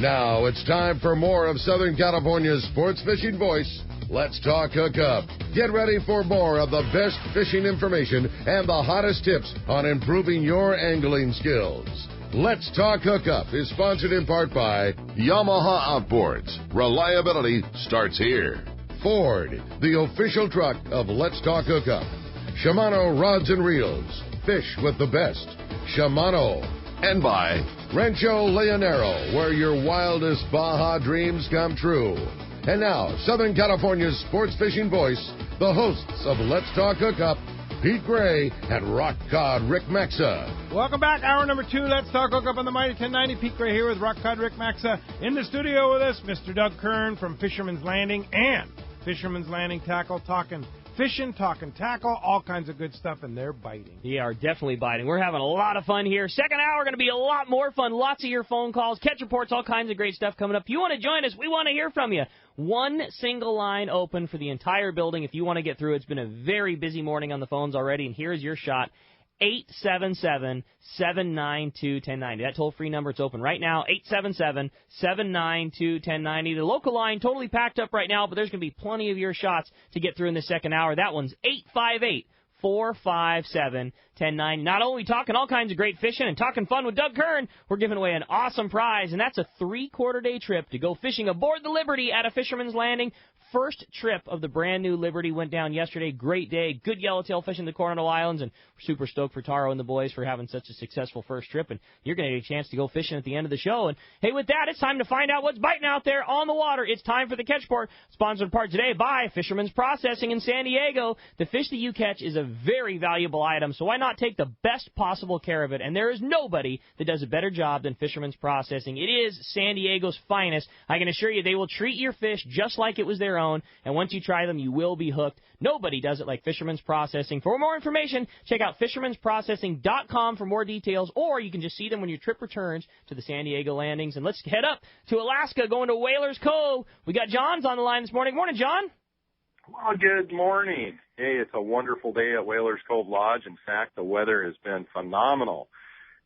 Now it's time for more of Southern California's sports fishing voice. Let's talk Hookup. Get ready for more of the best fishing information and the hottest tips on improving your angling skills. Let's Talk Hookup is sponsored in part by Yamaha Outboards. Reliability starts here. Ford, the official truck of Let's Talk Hookup. Shimano Rods and Reels. Fish with the best. Shimano. And by Rancho Leonero, where your wildest Baja dreams come true. And now, Southern California's sports fishing voice, the hosts of Let's Talk Hookup, Pete Gray and Rock Cod Rick Maxa. Welcome back. Hour number 2, Let's Talk Hookup on the Mighty 1090. Pete Gray here with Rock Cod Rick Maxa. In the studio with us, Mr. Doug Kern from Fisherman's Landing and Fisherman's Landing Tackle, talking fishing, talking tackle, all kinds of good stuff, and they're biting. They are definitely biting. We're having a lot of fun here. Second hour going to be a lot more fun. Lots of your phone calls, catch reports, all kinds of great stuff coming up. If you want to join us, we want to hear from you. One single line open for the entire building if you want to get through. It's been a very busy morning on the phones already, and here's your shot. 877-792-1090. That toll-free number, it's open right now, 877-792-1090. The local line totally packed up right now, but there's going to be plenty of your shots to get through in the second hour. That one's 858-457-1090. Not only talking all kinds of great fishing and talking fun with Doug Kern, we're giving away an awesome prize, and that's a 3-quarter-day trip to go fishing aboard the Liberty at a Fisherman's Landing. First trip of the brand-new Liberty went down yesterday. Great day. Good yellowtail fishing in the Coronado Islands, and we're super stoked for Taro and the boys for having such a successful first trip, and you're going to get a chance to go fishing at the end of the show. And, hey, with that, it's time to find out what's biting out there on the water. It's time for the Catch Report, sponsored in part today by Fisherman's Processing in San Diego. The fish that you catch is a very valuable item, so why not take the best possible care of it? And there is nobody that does a better job than Fisherman's Processing. It is San Diego's finest. I can assure you they will treat your fish just like it was their own, and once you try them, you will be hooked. Nobody does it like Fisherman's Processing. For more information, check out fishermansprocessing.com for more details, or you can just see them when your trip returns to the San Diego landings. And let's head up to Alaska, going to Whalers Cove. We got John's on the line this morning. Morning, John. Well, good morning. Hey, it's a wonderful day at Whalers Cove Lodge. In fact, the weather has been phenomenal.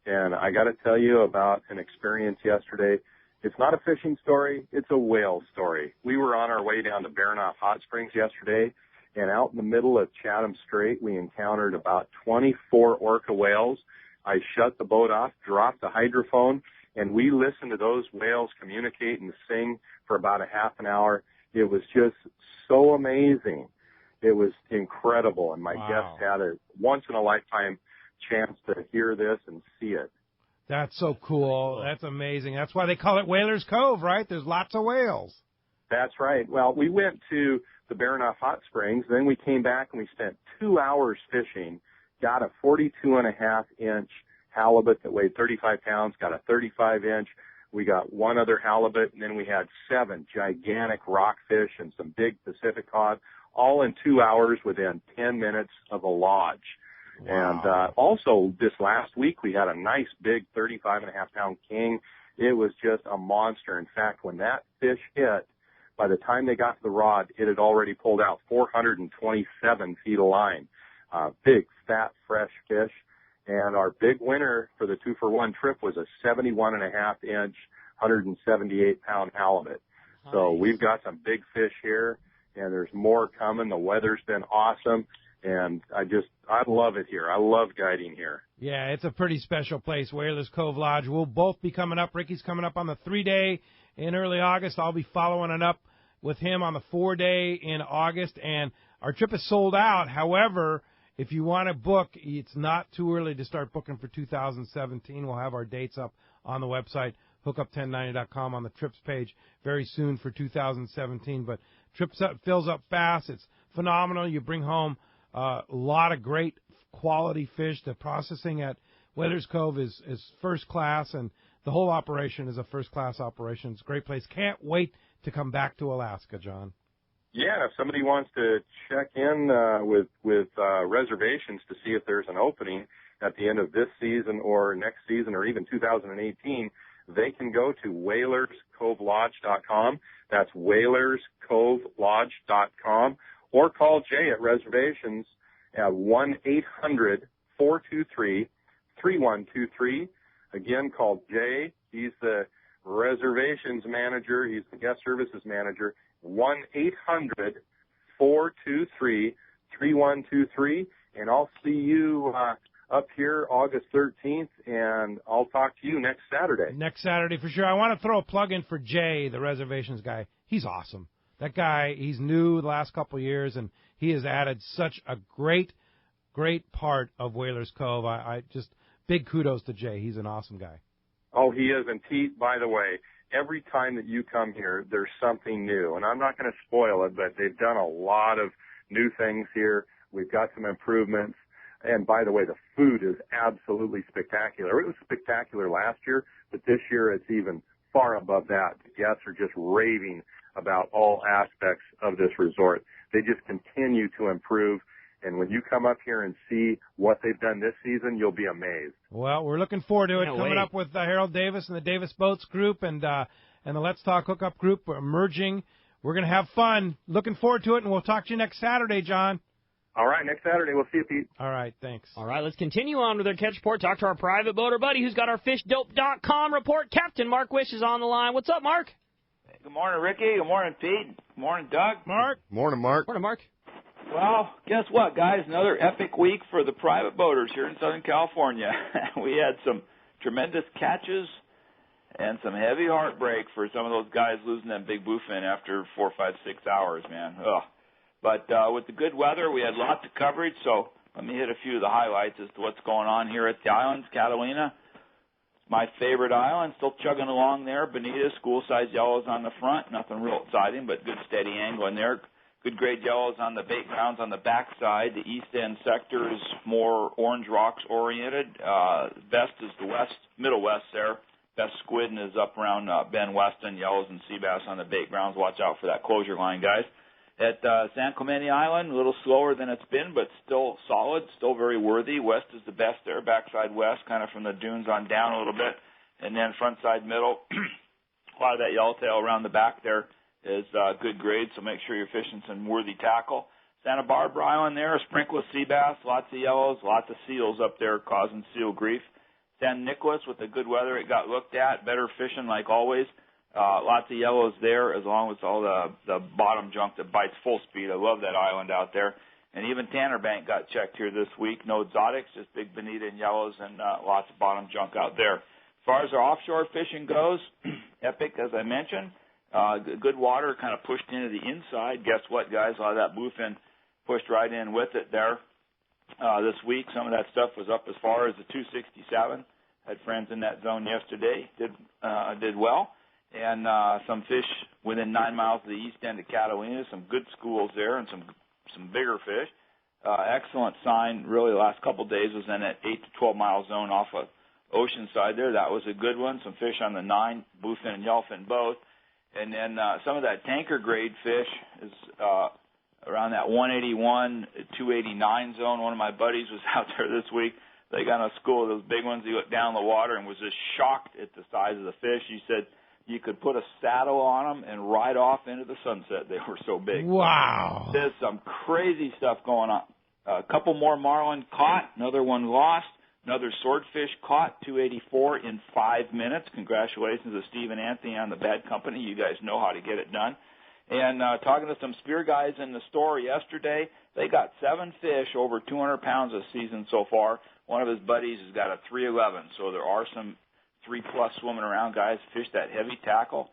And I got to tell you about an experience yesterday. It's not a fishing story, it's a whale story. We were on our way down to Baranof Hot Springs yesterday, and out in the middle of Chatham Strait, we encountered about 24 orca whales. I shut the boat off, dropped the hydrophone, and we listened to those whales communicate and sing for about a half an hour. It was just so amazing. It was incredible, and my guests had a once-in-a-lifetime chance to hear this and see it. That's so cool. That's amazing. That's why they call it Whalers Cove, right? There's lots of whales. That's right. Well, we went to the Baranof Hot Springs, then we came back and we spent 2 hours fishing, got a 42.5-inch halibut that weighed 35 pounds, got a 35-inch. We got one other halibut, and then we had 7 gigantic rockfish and some big Pacific cod, all in 2 hours within 10 minutes of a lodge. Wow. And also this last week we had a nice big 35.5-pound king. It was just a monster. In fact, when that fish hit, by the time they got to the rod, it had already pulled out 427 feet of line. Big, fat, fresh fish. And our big winner for the 2-for-1 trip was a 71.5-inch, 178-pound halibut. Nice. So we've got some big fish here, and there's more coming. The weather's been awesome. And I love it here. I love guiding here. Yeah, it's a pretty special place, Whalers Cove Lodge. We'll both be coming up. Ricky's coming up on the 3-day in early August. I'll be following it up with him on the 4-day in August. And our trip is sold out. However, if you want to book, it's not too early to start booking for 2017. We'll have our dates up on the website, hookup1090.com, on the trips page very soon for 2017. But fills up fast. It's phenomenal. You bring home a lot of great quality fish. The processing at Whalers Cove is first class, and the whole operation is a first-class operation. It's a great place. Can't wait to come back to Alaska, John. Yeah, if somebody wants to check in with reservations to see if there's an opening at the end of this season or next season or even 2018, they can go to whalerscovelodge.com. That's whalerscovelodge.com. Or call Jay at reservations at 1-800-423-3123. Again, call Jay. He's the reservation reservations manager. He's the guest services manager. 1-800-423-3123. And I'll see you up here August 13th, and I'll talk to you next Saturday. Next Saturday for sure. I want to throw a plug in for Jay, the reservations guy. He's awesome. That guy, he's new the last couple of years, and he has added such a great part of Whalers Cove. I just, big kudos to Jay. He's an awesome guy. Oh, he is. And Pete, by the way, every time that you come here, there's something new. And I'm not going to spoil it, but they've done a lot of new things here. We've got some improvements. And by the way, the food is absolutely spectacular. It was spectacular last year, but this year it's even far above that. The guests are just raving about all aspects of this resort. They just continue to improve. And when you come up here and see what they've done this season, you'll be amazed. Well, we're looking forward to it. Can't Coming wait. up with Harold Davis and the Davis Boats group and the Let's Talk Hookup group emerging. We're going to have fun. Looking forward to it, and we'll talk to you next Saturday, John. All right, next Saturday. We'll see you, Pete. All right, thanks. All right, let's continue on with our catch report. Talk to our private boater buddy who's got our fishdope.com report. Captain Mark Wish is on the line. What's up, Mark? Good morning, Ricky. Good morning, Pete. Good morning, Doug. Mark? Morning, Mark. Morning, Mark. Well, guess what, guys? Another epic week for the private boaters here in Southern California. We had some tremendous catches and some heavy heartbreak for some of those guys losing that big bluefin after 4, 5, 6 hours, man. Ugh. But with the good weather, we had lots of coverage, so let me hit a few of the highlights as to what's going on here at the islands. Catalina, my favorite island, still chugging along there. Bonita, school-sized yellows on the front. Nothing real exciting, but good steady angle in there. Good grade yellows on the bait grounds on the backside. The east end sector is more orange rocks oriented. Best is the west, middle west there. Best squid is up around Bend Weston, yellows and sea bass on the bait grounds. Watch out for that closure line, guys. At San Clemente Island, a little slower than it's been, but still solid, still very worthy. West is the best there, backside west, kind of from the dunes on down a little bit. And then front side middle, a lot of that yellowtail around the back there is good grade, so make sure you're fishing some worthy tackle. Santa Barbara Island there, a sprinkle of sea bass, lots of yellows, lots of seals up there causing seal grief. San Nicolas, with the good weather, it got looked at, better fishing like always. Lots of yellows there, as long as all the bottom junk that bites full speed. I love that island out there. And even Tanner Bank got checked here this week. No exotics, just big bonita and yellows and lots of bottom junk out there. As far as our offshore fishing goes, epic, as I mentioned. Good water kind of pushed into the inside. Guess what, guys? A lot of that bluefin pushed right in with it there. This week, some of that stuff was up as far as the 267. Had friends in that zone yesterday. Did well. And some fish within 9 miles of the east end of Catalina, some good schools there and some bigger fish. Excellent sign, really, the last couple of days was in that 8 to 12 mile zone off of Oceanside there. That was a good one. Some fish on the 9, bluefin and yellowfin both. And then some of that tanker grade fish is around that 181, 289 zone. One of my buddies was out there this week. They got on a school of those big ones. He looked down the water and was just shocked at the size of the fish. He said, you could put a saddle on them and ride off into the sunset. They were so big. Wow. There's some crazy stuff going on. A couple more marlin caught, another one lost, another swordfish caught, 284 in 5 minutes. Congratulations to Steve and Anthony on the Bad Company. You guys know how to get it done. And talking to some spear guys in the store yesterday, they got 7 fish over 200 pounds this season so far. One of his buddies has got a 311, so there are some 3+ swimming around, guys. Fish that heavy tackle,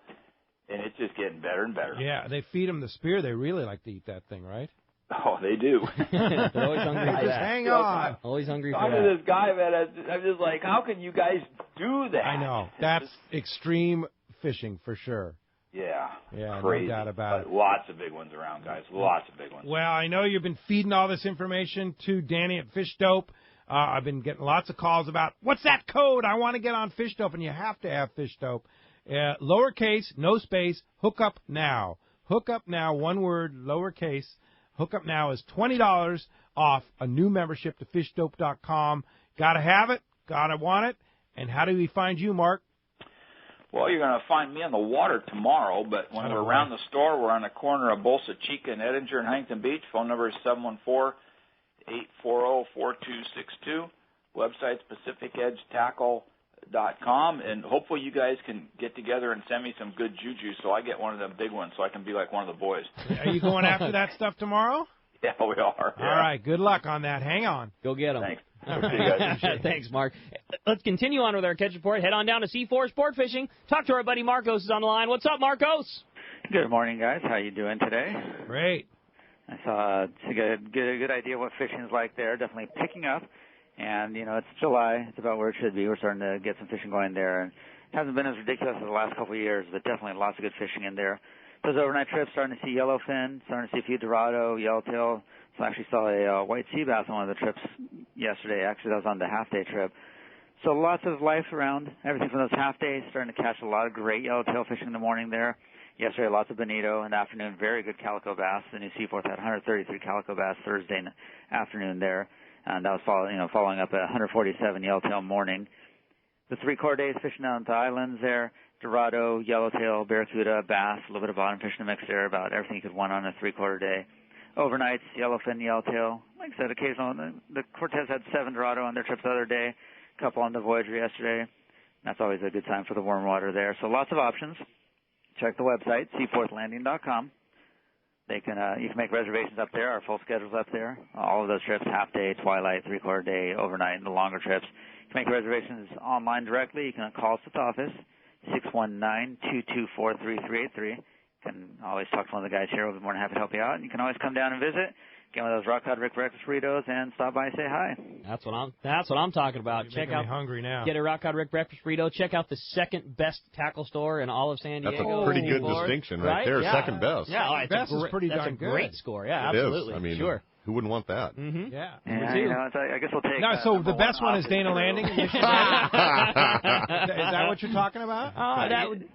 and it's just getting better and better. Yeah, they feed them the spear. They really like to eat that thing, right? Oh, they do. They're always hungry for Just that. hang on. Always hungry for Talking that. to this guy, man, I'm just like, how can you guys do that? I know. That's extreme fishing for sure. Yeah, Yeah, crazy. no doubt about But lots of big ones around, guys. Lots of big ones. Well, I know you've been feeding all this information to Danny at Fish Dope. I've been getting lots of calls about, what's that code? I want to get on Fish Dope, and you have to have Fish Dope. Lowercase, no space, Hookup Now. Hookup Now, one word, lowercase. Hookup Now is $20 off a new membership to fishdope.com. Got to have it, got to want it. And how do we find you, Mark? Well, you're going to find me on the water tomorrow, but when we're around the store, we're on the corner of Bolsa Chica and Edinger and Huntington Beach. Phone number is 714-840-4262. Website, PacificEdgeTackle.com. seaforth.com, and hopefully you guys can get together and send me some good juju so I get one of them big ones so I can be like one of the boys. Are you going after that stuff tomorrow? Yeah, we are. Yeah. All right, good luck on that. Hang on. Go get them. Thanks. Thanks, Mark. Let's continue on with our catch report. Head on down to C4 Sport Fishing. Talk to our buddy Marcos is on the line. What's up, Marcos? Good morning, guys. How you doing today? Great. I saw to get a good idea what fishing's like there. Definitely picking up, and it's July. It's about where it should be. We're starting to get some fishing going there, and it hasn't been as ridiculous as the last couple of years, but definitely lots of good fishing in there. Those overnight trips, starting to see yellowfin, starting to see a few Dorado, yellowtail. So I actually saw a white sea bass on one of the trips yesterday. Actually, that was on the half-day trip. So lots of life around. Everything from those half days, starting to catch a lot of great yellowtail fishing in the morning there. Yesterday, lots of bonito. In the afternoon, very good calico bass. The New Seaforth had 133 calico bass Thursday afternoon there. And that was following up at 147 yellowtail morning. The 3-quarter days fishing down at the islands there. Dorado, yellowtail, barracuda, bass, a little bit of bottom fish in the mix there, about everything you could want on a 3-quarter day. Overnights, yellowfin, yellowtail. Like I said, occasional. The Cortez had 7 Dorado on their trips the other day, a couple on the Voyager yesterday. That's always a good time for the warm water there. So lots of options. Check the website, seaforthlanding.com. You can make reservations up there. Our full schedule's up there. All of those trips, half day, twilight, 3-quarter day, overnight, and the longer trips. You can make reservations online directly. You can call us at the office, 619-224-3383. You can always talk to one of the guys here. We'll be more than happy to help you out. And you can always come down and visit, get one of those Rock Cod Rick breakfast burritos, and stop by and say hi. That's what I'm talking about. Check out. Hungry now. Get a Rock Cod Rick breakfast burrito. Check out the second best tackle store in all of San Diego. That's a pretty good distinction right there. Yeah. Second best. Yeah, best is pretty darn good. That's a great score. Yeah, it absolutely. Is. I mean, sure. Who wouldn't want that? Mm-hmm. Yeah. I guess we'll take. No, so the best one is Dana Landing. Is that what you're talking about? Oh, that would.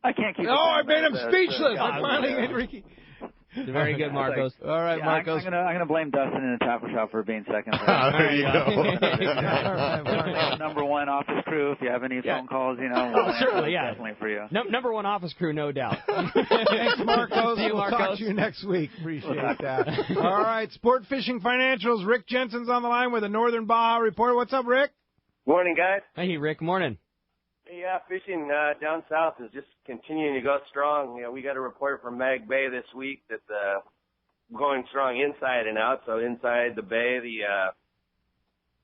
I can't keep. Oh, I made him speechless. I finally made Ricky. Very good, Marcos. All right, Marcos. I'm gonna blame Dustin in the tackle shop for being second. There you go. Number one office crew. If you have any phone calls, certainly, yeah, definitely for you. Number one office crew, no doubt. Thanks, Marcos. See you, We'll talk to you next week. Appreciate that. All right, Sport Fishing Financials. Rick Jensen's on the line with a Northern Baja report. What's up, Rick? Morning, guys. Hey, Rick. Morning. Yeah, fishing down south is just continuing to go strong. We got a report from Mag Bay this week that going strong inside and out. So inside the bay,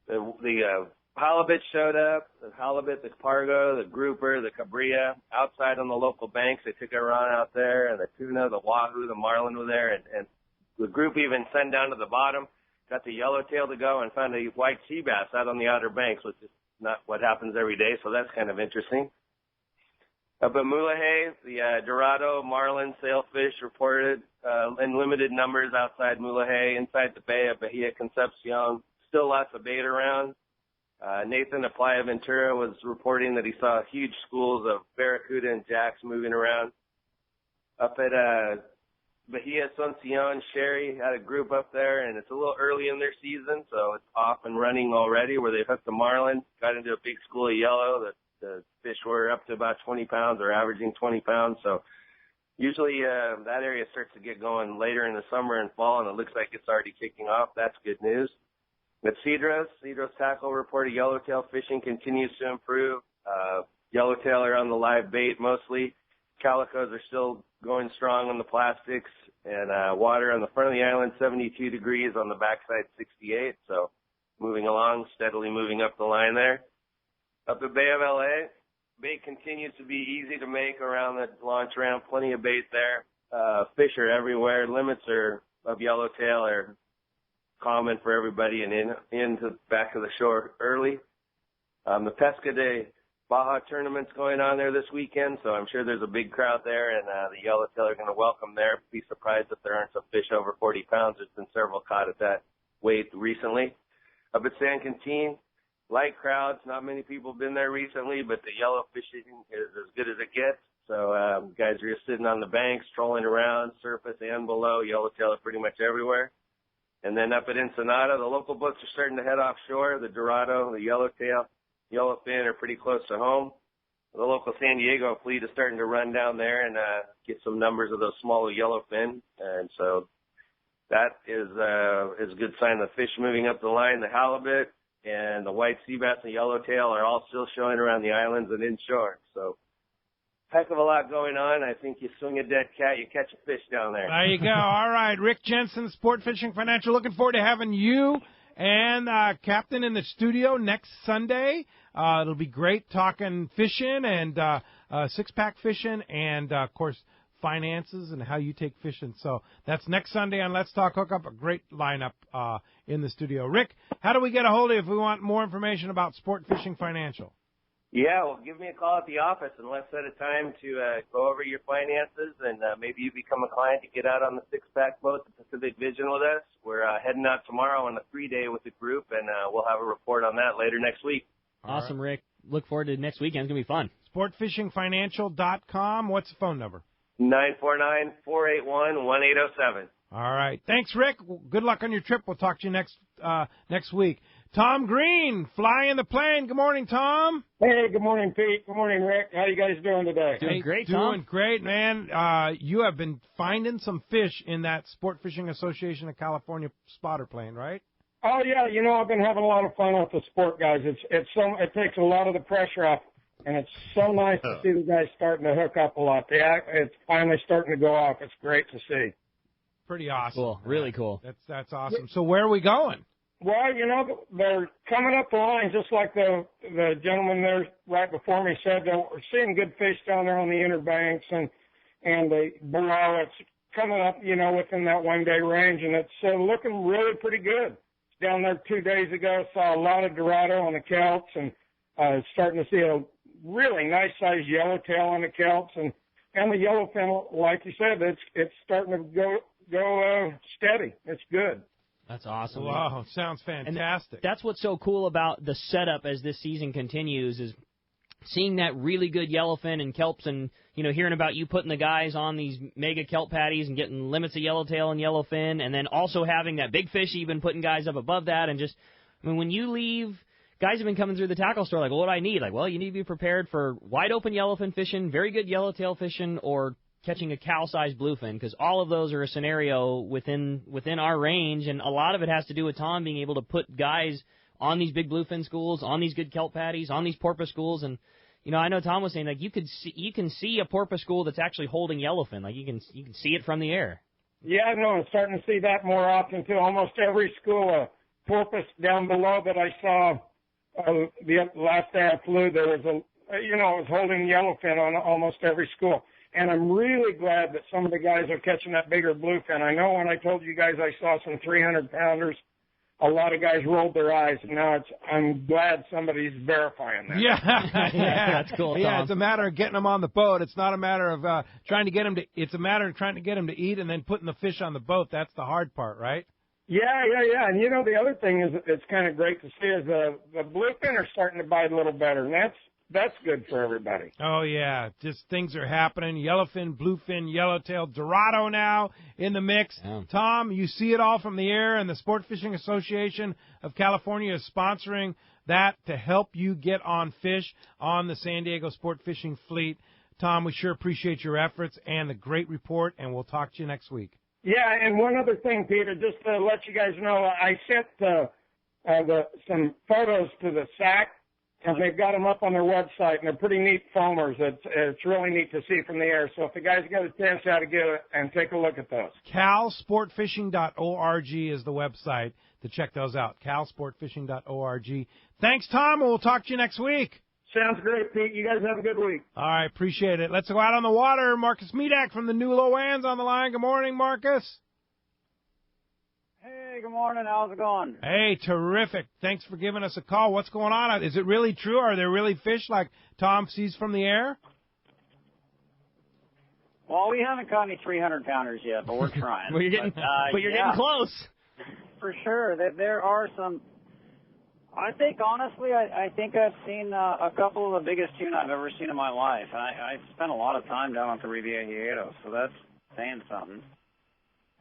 the halibut showed up. The halibut, the pargo, the grouper, the cabria. Outside on the local banks, they took a run out there, and the tuna, the wahoo, the marlin were there, and the group even sent down to the bottom, got the yellowtail to go, and found a white sea bass out on the outer banks, which is not what happens every day, so that's kind of interesting. Up at Mulegé, the Dorado, marlin, sailfish reported in limited numbers outside Mulegé. Inside the bay of Bahia Concepcion, still lots of bait around. Nathan at Playa Ventura was reporting that he saw huge schools of barracuda and jacks moving around. Up at Bahia Asuncion, Sherry had a group up there, and it's a little early in their season, so it's off and running already, where they hooked the marlin, got into a big school of yellow. The fish were up to about 20 pounds or averaging 20 pounds. So usually that area starts to get going later in the summer and fall, and it looks like it's already kicking off. That's good news. At Cedros Tackle reported yellowtail fishing continues to improve. Yellowtail are on the live bait mostly. Calicos are still going strong on the plastics, and water on the front of the island, 72 degrees, on the backside, 68. So moving along, steadily moving up the line there. Up the Bay of LA, bait continues to be easy to make around the launch ramp. Plenty of bait there. Fish are everywhere. Limits of yellowtail are common for everybody, and into back of the shore early. The Pesca de Baja tournament's going on there this weekend, so I'm sure there's a big crowd there, and the yellowtail are going to welcome there. Be surprised if there aren't some fish over 40 pounds. There's been several caught at that weight recently. Up at San Quintin, light crowds. Not many people have been there recently, but the yellow fishing is as good as it gets. So guys are just sitting on the banks, trolling around, surface and below. Yellowtail are pretty much everywhere. And then up at Ensenada, the local boats are starting to head offshore. The Dorado, the yellowtail, yellowfin are pretty close to home. The local San Diego fleet is starting to run down there and get some numbers of those smaller yellowfin. And so that is a good sign of fish moving up the line. The halibut and the white sea bass and yellowtail are all still showing around the islands and inshore. So, heck of a lot going on. I think you swing a dead cat, you catch a fish down there. There you go. All right, Rick Jensen, Sport Fishing Financial. Looking forward to having you and Captain in the studio next Sunday. It'll be great talking fishing and six-pack fishing and, of course, finances and how you take fishing. So that's next Sunday on Let's Talk Hookup. A great lineup in the studio. Rick, how do we get a hold of you if we want more information about Sport Fishing Financial? Yeah, well, give me a call at the office and let's set a time to go over your finances and maybe you become a client to get out on the six-pack boat, the Pacific Vision with us. We're heading out tomorrow on a 3-day with the group, and we'll have a report on that later next week. Awesome, Rick. Look forward to next weekend. It's going to be fun. SportFishingFinancial.com. What's the phone number? 949-481-1807. All right. Thanks, Rick. Good luck on your trip. We'll talk to you next week. Tom Green, flying the plane. Good morning, Tom. Hey, good morning, Pete. Good morning, Rick. How you guys doing today? Doing great, Tom. Doing great, man. You have been finding some fish in that Sport Fishing Association of California spotter plane, right? Oh yeah, I've been having a lot of fun with the sport guys. It takes a lot of the pressure off, and it's so nice to see the guys starting to hook up a lot. It's finally starting to go off. It's great to see. Pretty awesome. Cool. Really cool. That's awesome. So where are we going? Well, they're coming up the line just like the gentleman there right before me said. We're seeing good fish down there on the inner banks and the below. It's coming up, within that 1-day range, and it's looking really pretty good. Down there 2 days ago, saw a lot of Dorado on the kelps, and starting to see a really nice sized yellowtail on the kelps, and the yellowfin, like you said, it's starting to go steady. It's good. That's awesome. Wow, sounds fantastic. And that's what's so cool about the setup as this season continues is seeing that really good yellowfin and kelps and, hearing about you putting the guys on these mega kelp patties and getting limits of yellowtail and yellowfin, and then also having that big fish, you've been putting guys up above that, and just, when you leave, guys have been coming through the tackle store like, well, what do I need? Like, well, you need to be prepared for wide open yellowfin fishing, very good yellowtail fishing, or catching a cow-sized bluefin, because all of those are a scenario within our range, and a lot of it has to do with Tom being able to put guys on these big bluefin schools, on these good kelp patties, on these porpoise schools, and I know Tom was saying like you can see a porpoise school that's actually holding yellowfin, like you can see it from the air. Yeah, no, I'm starting to see that more often too. Almost every school, porpoise down below that I saw the last day I flew, there was it was holding yellowfin on almost every school. And I'm really glad that some of the guys are catching that bigger bluefin. I know when I told you guys I saw some 300-pounders, a lot of guys rolled their eyes. And now I'm glad somebody's verifying that. Yeah, that's cool, Tom. Yeah, it's a matter of getting them on the boat. It's not a matter of trying to get them to. It's a matter of trying to get them to eat and then putting the fish on the boat. That's the hard part, right? Yeah. And the other thing is it's kind of great to see is the bluefin are starting to bite a little better, and that's good for everybody. Oh, yeah. Just things are happening. Yellowfin, bluefin, yellowtail, Dorado now in the mix. Yeah. Tom, you see it all from the air, and the Sport Fishing Association of California is sponsoring that to help you get on fish on the San Diego Sport Fishing Fleet. Tom, we sure appreciate your efforts and the great report, and we'll talk to you next week. Yeah, and one other thing, Peter, just to let you guys know, I sent some photos to the SAC. And they've got them up on their website, and they're pretty neat foamers. It's really neat to see from the air. So if the guys get a chance out to get it and take a look at those. CalSportFishing.org is the website to check those out. CalSportFishing.org. Thanks, Tom, and we'll talk to you next week. Sounds great, Pete. You guys have a good week. All right, appreciate it. Let's go out on the water. Marcus Medak from the New Loans on the line. Good morning, Marcus. Hey, good morning. How's it going? Hey, terrific. Thanks for giving us a call. What's going on? Is it really true? Are there really fish like Tom sees from the air? Well, we haven't caught any 300-pounders yet, but we're trying. Well, you're getting close. For sure. There are some. I think, honestly, I think I've seen a couple of the biggest tuna I've ever seen in my life. I spent a lot of time down at the Riviera, so that's saying something.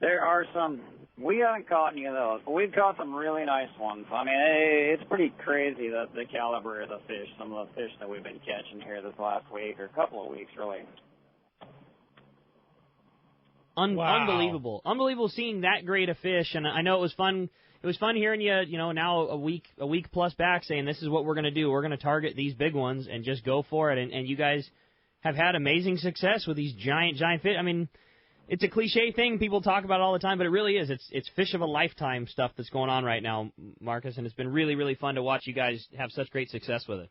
There are some. We haven't caught any of those, but we've caught some really nice ones. I mean, it's pretty crazy the caliber of the fish, some of the fish that we've been catching here this last week or a couple of weeks, really. Wow. Unbelievable seeing that great a fish, and I know it was fun, it was fun hearing you know, now a week plus back saying this is what we're going to do. We're going to target these big ones and just go for it. And you guys have had amazing success with these giant fish. I mean, it's a cliche thing. People talk about it all the time, but it really is. It's fish of a lifetime stuff that's going on right now, Marcus, and it's been really, really fun to watch you guys have such great success with it.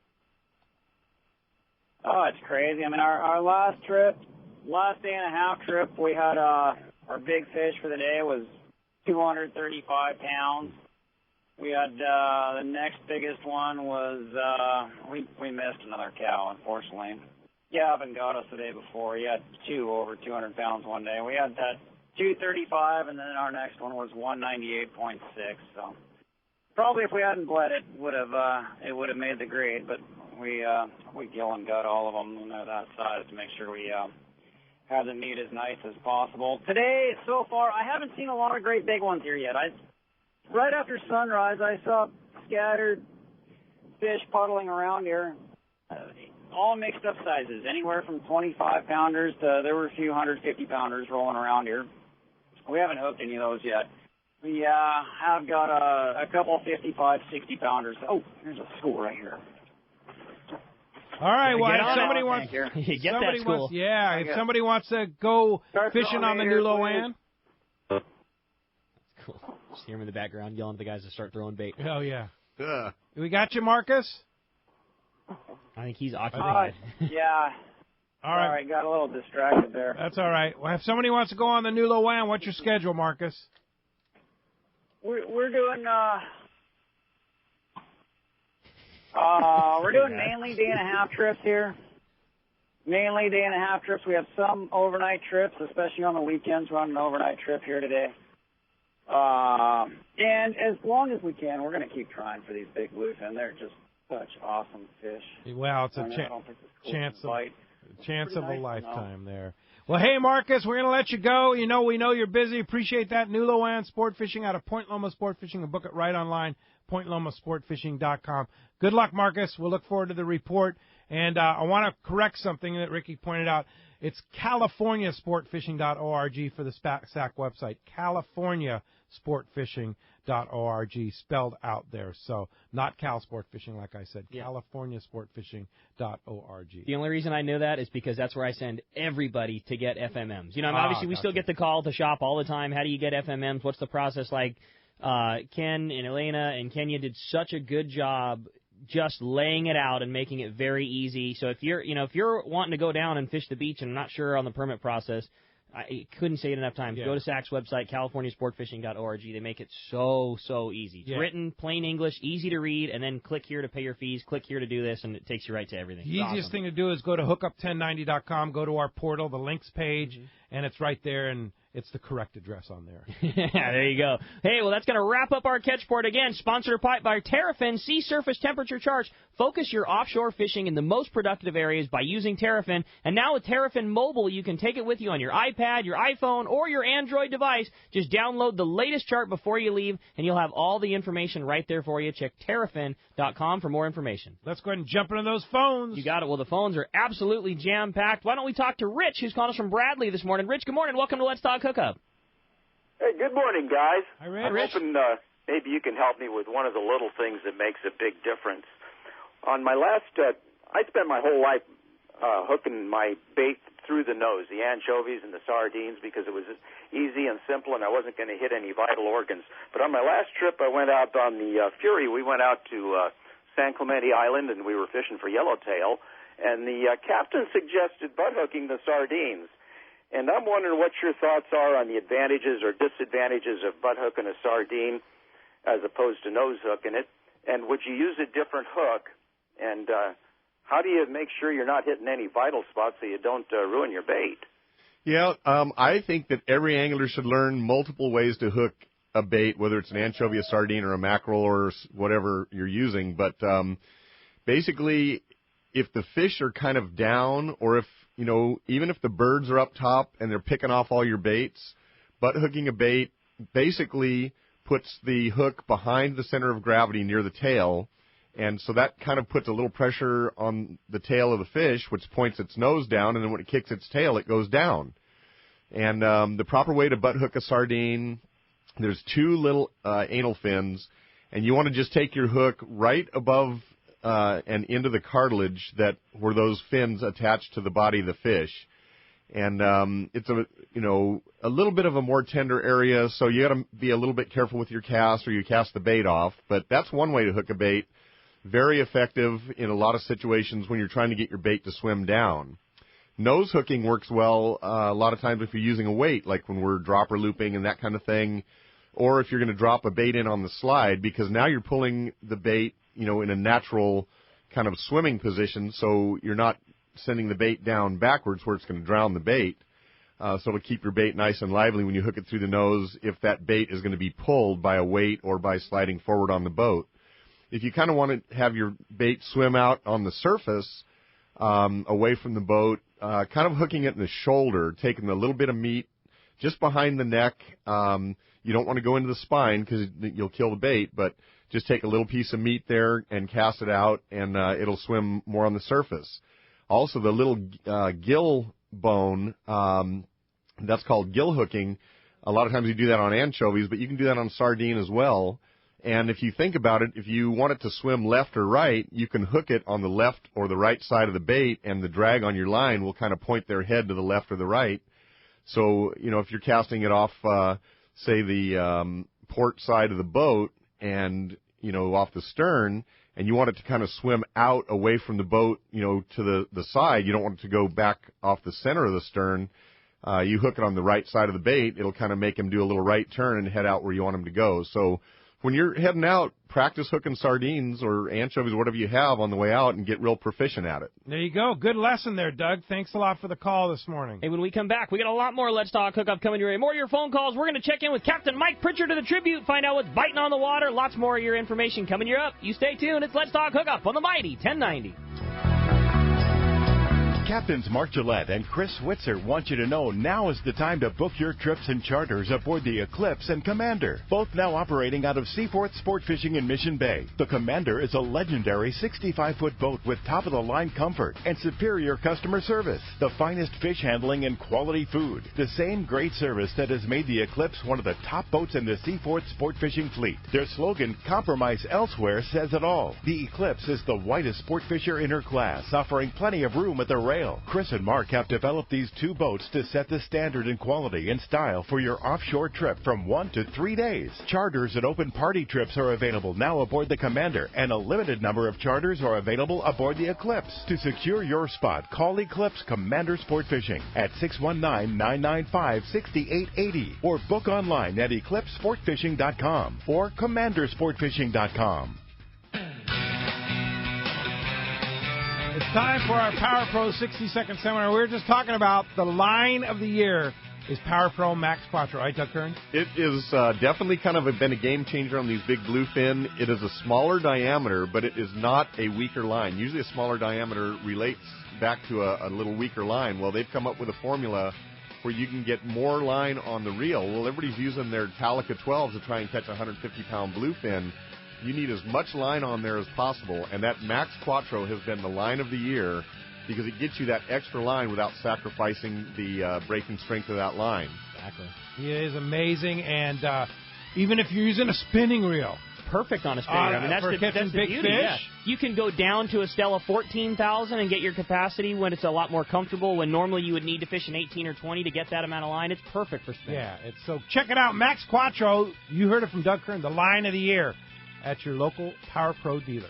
Oh, it's crazy. I mean, our last day and a half trip, we had our big fish for the day was 235 pounds. We had the next biggest one was we missed another cow, unfortunately. Gavin got us the day before. He had 2 over 200 pounds one day. We had that 235, and then our next one was 198.6. So probably if we hadn't bled it would have made the grade, but we gill and gut all of them when they're that size to make sure we have the meat as nice as possible. Today, so far, I haven't seen a lot of great big ones here yet. Right after sunrise, I saw scattered fish puddling around here. All mixed up sizes, anywhere from 25-pounders to there were a few 150-pounders rolling around here. We haven't hooked any of those yet. We have got a couple 55, 60-pounders. Oh, there's a school right here. All right, well, if somebody wants, if somebody wants to go fishing on the new Loan. That's cool. Just hear him in the background yelling at the guys to start throwing bait. Oh, yeah. We got you, Marcus? I think he's occupied. Yeah. All right. Sorry, got a little distracted there. That's all right. Well, if somebody wants to go on the new Loan, what's your schedule, Marcus? We're doing mainly day and a half trips here. Mainly day and a half trips. We have some overnight trips, especially on the weekends. We're on an overnight trip here today. And as long as we can, we're going to keep trying for these big bluefin. They're just such awesome fish. Well, it's a chance of a lifetime there. Well, hey, Marcus, we're going to let you go. You know, we know you're busy. Appreciate that. New Loan Sport Fishing out of Point Loma Sport Fishing. And book it right online, pointlomasportfishing.com. Good luck, Marcus. We'll look forward to the report. And I want to correct something that Ricky pointed out. It's CaliforniaSportFishing.org for the SAC website. CaliforniaSportFishing.org, spelled out there. So not Cal Sport Fishing, like I said. Yeah. CaliforniaSportFishing.org. The only reason I know that is because that's where I send everybody to get FMMs. You know, obviously we still get the call to shop all the time. How do you get FMMs? What's the process like? Ken and Elena and Kenya did such a good job just laying it out and making it very easy. So if you're wanting to go down and fish the beach and not sure on the permit process, I couldn't say it enough times. Yeah. Go to SAC's website, CaliforniaSportFishing.org. They make it so easy. It's written, plain English, easy to read, and then click here to pay your fees, click here to do this, and it takes you right to everything. The easiest thing to do is go to hookup1090.com, go to our portal, the links page, and it's right there, and it's the correct address on there. Yeah, there you go. Hey, well, that's going to wrap up our catch port again. Sponsored by Terrafin Sea Surface Temperature Charge. Focus your offshore fishing in the most productive areas by using Terrafin. And now with Terrafin Mobile, you can take it with you on your iPad, your iPhone, or your Android device. Just download the latest chart before you leave, and you'll have all the information right there for you. Check Terrafin.com for more information. Let's go ahead and jump into those phones. You got it. Well, the phones are absolutely jam-packed. Why don't we talk to Rich, who's calling us from Bradley this morning. Rich, good morning. Welcome to Let's Talk Hookup. Hey, good morning, guys. Hi, Rich. I'm hoping maybe you can help me with one of the little things that makes a big difference. On my last, I spent my whole life hooking my bait through the nose, the anchovies and the sardines, because it was easy and simple, and I wasn't going to hit any vital organs. But on my last trip, I went out on the Fury. We went out to San Clemente Island, and we were fishing for yellowtail, and the captain suggested butt hooking the sardines. And I'm wondering what your thoughts are on the advantages or disadvantages of butt hooking a sardine as opposed to nose hooking it. And would you use a different hook? And how do you make sure you're not hitting any vital spots so you don't ruin your bait? Yeah, I think that every angler should learn multiple ways to hook a bait, whether it's an anchovy, a sardine, or a mackerel, or whatever you're using. But basically, if the fish are kind of down, or if, you know, even if the birds are up top and they're picking off all your baits, butt hooking a bait basically puts the hook behind the center of gravity near the tail, and so that kind of puts a little pressure on the tail of the fish, which points its nose down, and then when it kicks its tail, it goes down. And the proper way to butt hook a sardine there's two little anal fins, and you want to just take your hook right above and into the cartilage that where those fins attach to the body of the fish. And it's a little bit of a more tender area, so you got to be a little bit careful with your cast, or you cast the bait off. But that's one way to hook a bait. Very effective in a lot of situations when you're trying to get your bait to swim down. Nose hooking works well a lot of times if you're using a weight, like when we're dropper looping and that kind of thing, or if you're going to drop a bait in on the slide, because now you're pulling the bait, in a natural kind of swimming position, so you're not sending the bait down backwards where it's going to drown the bait. So it'll keep your bait nice and lively when you hook it through the nose if that bait is going to be pulled by a weight or by sliding forward on the boat. If you kind of want to have your bait swim out on the surface, away from the boat, kind of hooking it in the shoulder, taking a little bit of meat just behind the neck. You don't want to go into the spine because you'll kill the bait, but just take a little piece of meat there and cast it out, and it'll swim more on the surface. Also, the little gill bone, that's called gill hooking. A lot of times you do that on anchovies, but you can do that on sardine as well. And if you think about it, if you want it to swim left or right, you can hook it on the left or the right side of the bait, and the drag on your line will kind of point their head to the left or the right. So, if you're casting it off, say, the port side of the boat and, off the stern, and you want it to kind of swim out away from the boat, to the side, you don't want it to go back off the center of the stern, you hook it on the right side of the bait, it'll kind of make him do a little right turn and head out where you want him to go. So when you're heading out, practice hooking sardines or anchovies, whatever you have, on the way out and get real proficient at it. There you go. Good lesson there, Doug. Thanks a lot for the call this morning. Hey, when we come back, we got a lot more Let's Talk Hookup coming your way. More of your phone calls. We're going to check in with Captain Mike Pritchard of the Tribute, find out what's biting on the water. Lots more of your information coming your up. You stay tuned. It's Let's Talk Hookup on the Mighty 1090. Captains Mark Gillette and Chris Switzer want you to know now is the time to book your trips and charters aboard the Eclipse and Commander, both now operating out of Seaforth Sport Fishing in Mission Bay. The Commander is a legendary 65-foot boat with top-of-the-line comfort and superior customer service, the finest fish handling and quality food, the same great service that has made the Eclipse one of the top boats in the Seaforth Sport Fishing fleet. Their slogan, "Compromise Elsewhere," says it all. The Eclipse is the widest sport fisher in her class, offering plenty of room at the rail. Chris and Mark have developed these two boats to set the standard in quality and style for your offshore trip from 1 to 3 days. Charters and open party trips are available now aboard the Commander, and a limited number of charters are available aboard the Eclipse. To secure your spot, call Eclipse Commander Sport Fishing at 619-995-6880 or book online at eclipsesportfishing.com or commandersportfishing.com. It's time for our Power Pro 60-second seminar. We were just talking about the line of the year is Power Pro Max Quattro. Right, Doug Kern? It is definitely kind of been a game changer on these big bluefin. It is a smaller diameter, but it is not a weaker line. Usually a smaller diameter relates back to a little weaker line. Well, they've come up with a formula where you can get more line on the reel. Well, everybody's using their Talica 12s to try and catch a 150-pound bluefin. You need as much line on there as possible, and that Max Quattro has been the line of the year because it gets you that extra line without sacrificing the breaking strength of that line. Exactly. He is amazing, and even if you're using a spinning reel. Perfect on a spinning reel. I mean, that's the big beauty. Fish. Yeah. You can go down to a Stella 14,000 and get your capacity when it's a lot more comfortable, when normally you would need to fish an 18 or 20 to get that amount of line. It's perfect for spinning. Yeah, so check it out. Max Quattro, you heard it from Doug Kern, the line of the year at your local Power Pro dealer.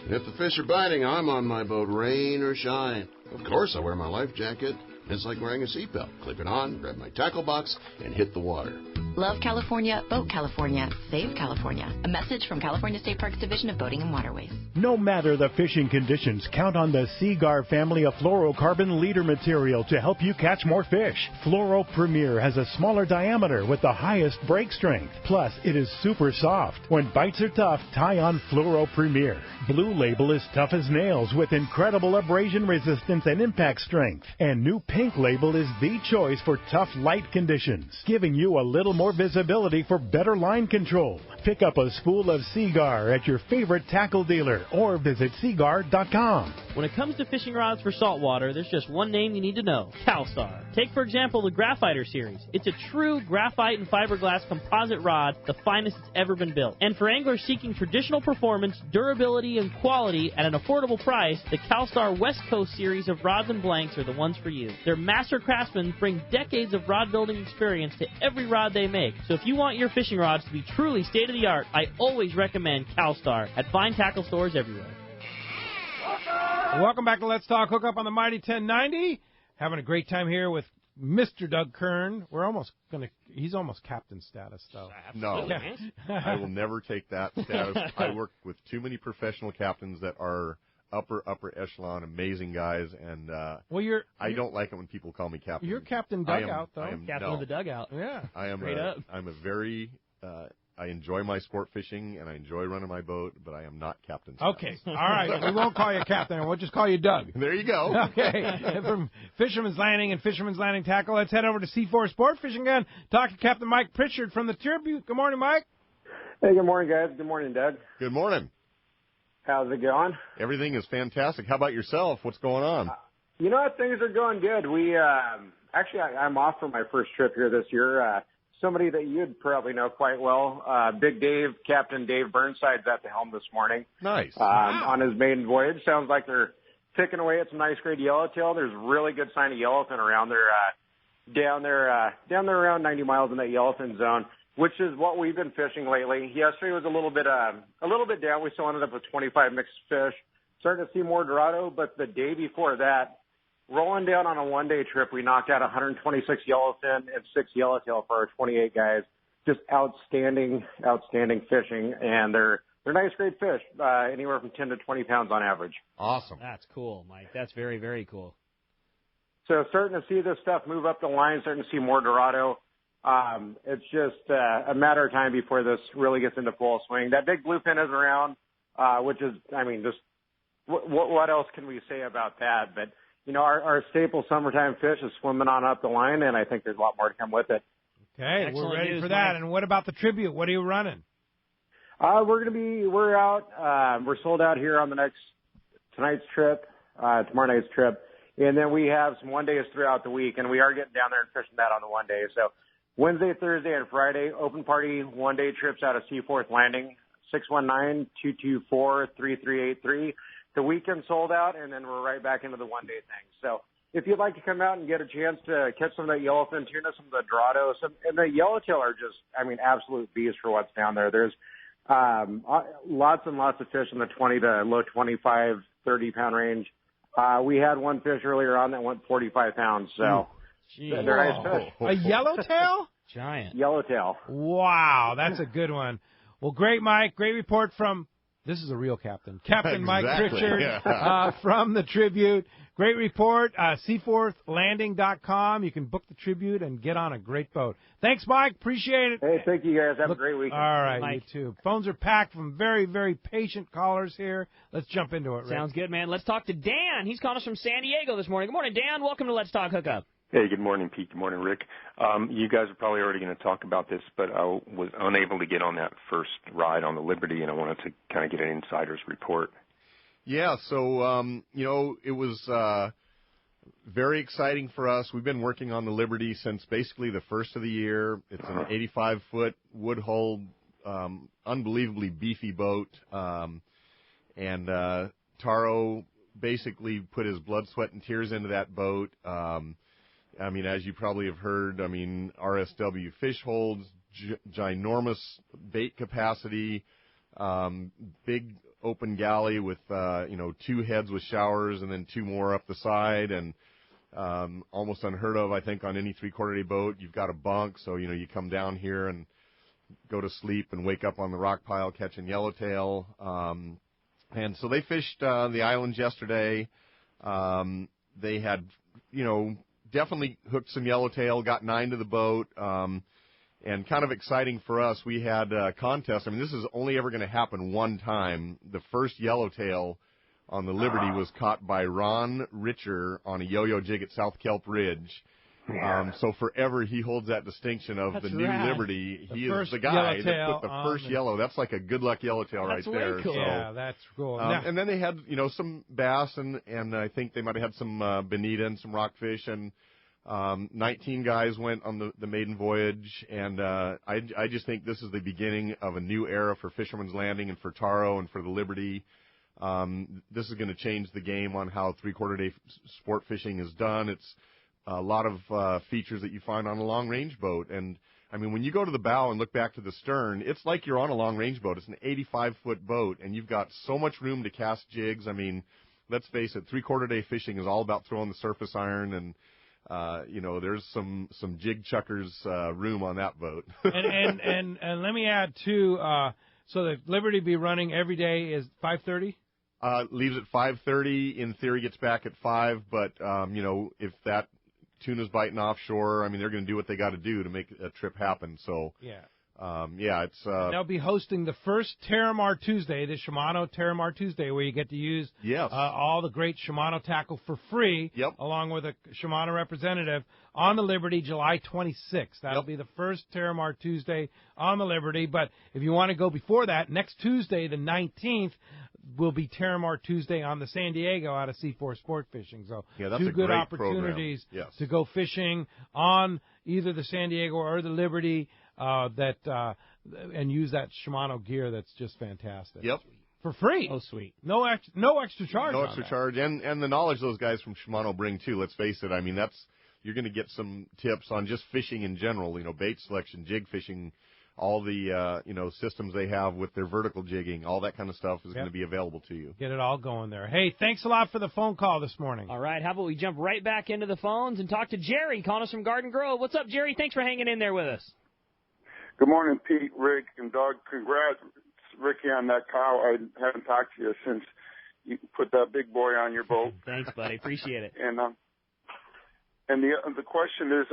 If the fish are biting, I'm on my boat, rain or shine. Of course, I wear my life jacket. It's like wearing a seatbelt. Clip it on, grab my tackle box, and hit the water. Love California, vote California, save California. A message from California State Parks Division of Boating and Waterways. No matter the fishing conditions, count on the Seaguar family of fluorocarbon leader material to help you catch more fish. Fluoro Premier has a smaller diameter with the highest break strength. Plus, it is super soft. When bites are tough, tie on Fluoro Premier. Blue Label is tough as nails with incredible abrasion resistance and impact strength. And new Pink Label is the choice for tough light conditions, giving you a little more visibility for better line control. Pick up a spool of Seagar at your favorite tackle dealer or visit Seagar.com. When it comes to fishing rods for saltwater, there's just one name you need to know, CalStar. Take, for example, the Graphiter series. It's a true graphite and fiberglass composite rod, the finest it's ever been built. And for anglers seeking traditional performance, durability, and quality at an affordable price, the CalStar West Coast series of rods and blanks are the ones for you. Their master craftsmen bring decades of rod building experience to every rod they make. So if you want your fishing rods to be truly state-of-the-art, I always recommend CalStar at fine tackle stores everywhere. Welcome back to Let's Talk Hookup on the Mighty 1090. Having a great time here with Mr. Doug Kern. He's almost captain status, though. No, I will never take that status. I work with too many professional captains that are upper echelon, amazing guys, and I don't like it when people call me captain. You're Captain Dugout, though. Captain of the dugout. Yeah. I'm a very I enjoy my sport fishing, and I enjoy running my boat, but I am not captain. Okay. All right. We won't call you captain. We'll just call you Doug. There you go. Okay. From Fisherman's Landing and Fisherman's Landing Tackle, let's head over to C4 Sport Fishing Gun. Talk to Captain Mike Pritchard from the Tribute. Good morning, Mike. Hey, good morning, guys. Good morning, Doug. Good morning. How's it going? Everything is fantastic. How about yourself? What's going on? You know what? Things are going good. We actually, I'm off for my first trip here this year. Somebody that you'd probably know quite well, Big Dave, Captain Dave Burnside's at the helm this morning. Nice. On his maiden voyage. Sounds like they're picking away at some nice grade yellowtail. There's really good sign of yellowfin around there, down there around 90 miles in that yellowfin zone, which is what we've been fishing lately. Yesterday was a little bit down. We still ended up with 25 mixed fish. Starting to see more Dorado, but the day before that, rolling down on a one-day trip, we knocked out 126 yellowfin and 6 yellowtail for our 28 guys. Just outstanding fishing, and they're nice, great fish, anywhere from 10 to 20 pounds on average. Awesome. That's cool, Mike. That's very, very cool. So starting to see this stuff move up the line, starting to see more Dorado. It's just a matter of time before this really gets into full swing. That big bluefin is around, which is, just what else can we say about that? But you know, our staple summertime fish is swimming on up the line, and I think there's a lot more to come with it. Okay, Excellent we're ready news, for that. Mike. And what about the Tribute? What are you running? We're out. We're sold out here on tomorrow night's trip. And then we have some one days throughout the week, and we are getting down there and fishing that on the one day. So Wednesday, Thursday, and Friday, open party one day trips out of Seaforth Landing, 619-224-3383. The weekend sold out, and then we're right back into the one-day thing. So if you'd like to come out and get a chance to catch some of that yellowfin tuna, some of the Dorado, and the yellowtail are just, absolute beasts for what's down there. There's lots and lots of fish in the 20 to low 25, 30-pound range. We had one fish earlier on that went 45 pounds, so they're nice fish. A yellowtail? Giant. Yellowtail. Wow, that's a good one. Well, great, Mike. Great report from... This is a real captain. Captain Mike Pritchard from the Tribute. Great report. Seaforthlanding.com. You can book the Tribute and get on a great boat. Thanks, Mike. Appreciate it. Hey, thank you, guys. Have a great weekend. All right, Mike. you too. Phones are packed from very, very patient callers here. Let's jump into it, Rick. Sounds good, man. Let's talk to Dan. He's calling us from San Diego this morning. Good morning, Dan. Welcome to Let's Talk Hookup. Hey, good morning, Pete. Good morning, Rick. You guys are probably already going to talk about this, but I was unable to get on that first ride on the Liberty, and I wanted to kind of get an insider's report. Yeah, so, it was very exciting for us. We've been working on the Liberty since basically the first of the year. It's an 85-foot wood-hulled, unbelievably beefy boat, and Taro basically put his blood, sweat, and tears into that boat. As you probably have heard, RSW fish holds, ginormous bait capacity, big open galley with, 2 heads with showers and then 2 more up the side, and almost unheard of, I think, on any 3/4 day boat. You've got a bunk, so, you come down here and go to sleep and wake up on the rock pile catching yellowtail. And so they fished the islands yesterday. They had, definitely hooked some yellowtail, got 9 to the boat, and kind of exciting for us, we had a contest. This is only ever going to happen one time. The first yellowtail on the Liberty was caught by Ron Richer on a yo-yo jig at South Kelp Ridge. So forever he holds that distinction of the new Liberty. He is the guy that put the first yellow. That's like a good luck yellowtail right there. Cool. So, yeah, that's cool. And then they had, some bass and I think they might have had some bonita and some rockfish, and 19 guys went on the maiden voyage, and I just think this is the beginning of a new era for Fisherman's Landing and for Taro and for the Liberty. This is going to change the game on how three-quarter-day sport fishing is done. It's a lot of features that you find on a long-range boat. And, I mean, when you go to the bow and look back to the stern, it's like you're on a long-range boat. It's an 85-foot boat, and you've got so much room to cast jigs. I mean, let's face it, three-quarter-day fishing is all about throwing the surface iron, and, there's some jig chuckers room on that boat. and let me add, too, so the Liberty be running every day is 5:30? Leaves at 5:30. In theory, gets back at 5. But if that tuna's biting offshore, I mean, they're going to do what they got to do to make a trip happen. So it's. They'll be hosting the first Terramar Tuesday, the Shimano Terramar Tuesday, where you get to use all the great Shimano tackle for free, along with a Shimano representative on the Liberty, July 26th. That'll be the first Terramar Tuesday on the Liberty. But if you want to go before that, next Tuesday, the 19th, will be Terramar Tuesday on the San Diego out of C4 Sport Fishing. So that's two a good great opportunities program. to go fishing on either the San Diego or the Liberty and use that Shimano gear that's just fantastic. Yep. For free. Oh, sweet. No extra charge. No extra charge. And the knowledge those guys from Shimano bring, too. Let's face it. I mean, you're going to get some tips on just fishing in general, bait selection, jig fishing, all the, systems they have with their vertical jigging, all that kind of stuff is going to be available to you. Get it all going there. Hey, thanks a lot for the phone call this morning. All right, how about we jump right back into the phones and talk to Jerry calling us from Garden Grove. What's up, Jerry? Thanks for hanging in there with us. Good morning, Pete, Rick, and Doug. Congrats, Ricky, on that cow. I haven't talked to you since you put that big boy on your boat. Thanks, buddy. Appreciate it. And the question is,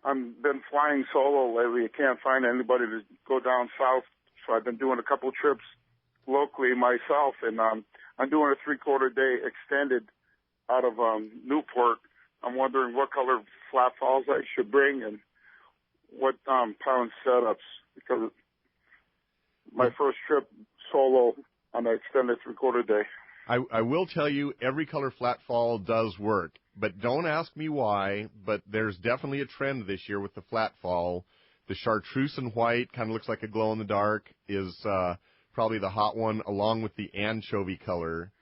I've been flying solo lately. I can't find anybody to go down south, so I've been doing a couple trips locally myself, and I'm doing a three-quarter day extended out of Newport. I'm wondering what color flat falls I should bring and what pound setups, because my first trip solo on an extended three-quarter day. I will tell you, every color flat fall does work, but don't ask me why, but there's definitely a trend this year with the flat fall. The chartreuse and white, kind of looks like a glow-in-the-dark, is probably the hot one, along with the anchovy color.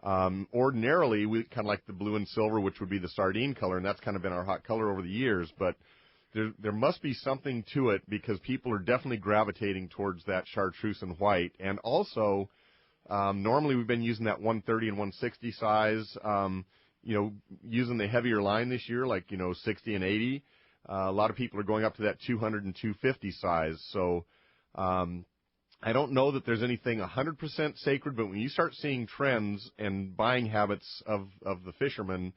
Ordinarily, we kind of like the blue and silver, which would be the sardine color, and that's kind of been our hot color over the years, but there must be something to it, because people are definitely gravitating towards that chartreuse and white. And also, normally we've been using that 130 and 160 size, using the heavier line this year, like, 60 and 80. A lot of people are going up to that 200 and 250 size. So I don't know that there's anything 100% sacred, but when you start seeing trends and buying habits of the fishermen,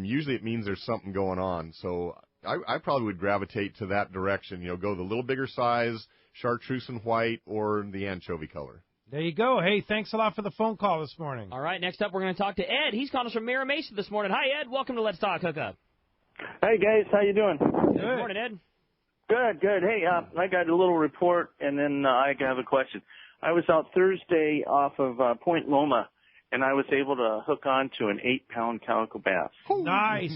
usually it means there's something going on. So I probably would gravitate to that direction, go the little bigger size, chartreuse and white, or the anchovy color. There you go. Hey, thanks a lot for the phone call this morning. All right, next up we're going to talk to Ed. He's calling us from Mira Mesa this morning. Hi, Ed. Welcome to Let's Talk Hookup. Hey, guys. How you doing? Good morning, Ed. Good. Hey, I got a little report, and then I have a question. I was out Thursday off of Point Loma, and I was able to hook on to an 8-pound calico bass. Nice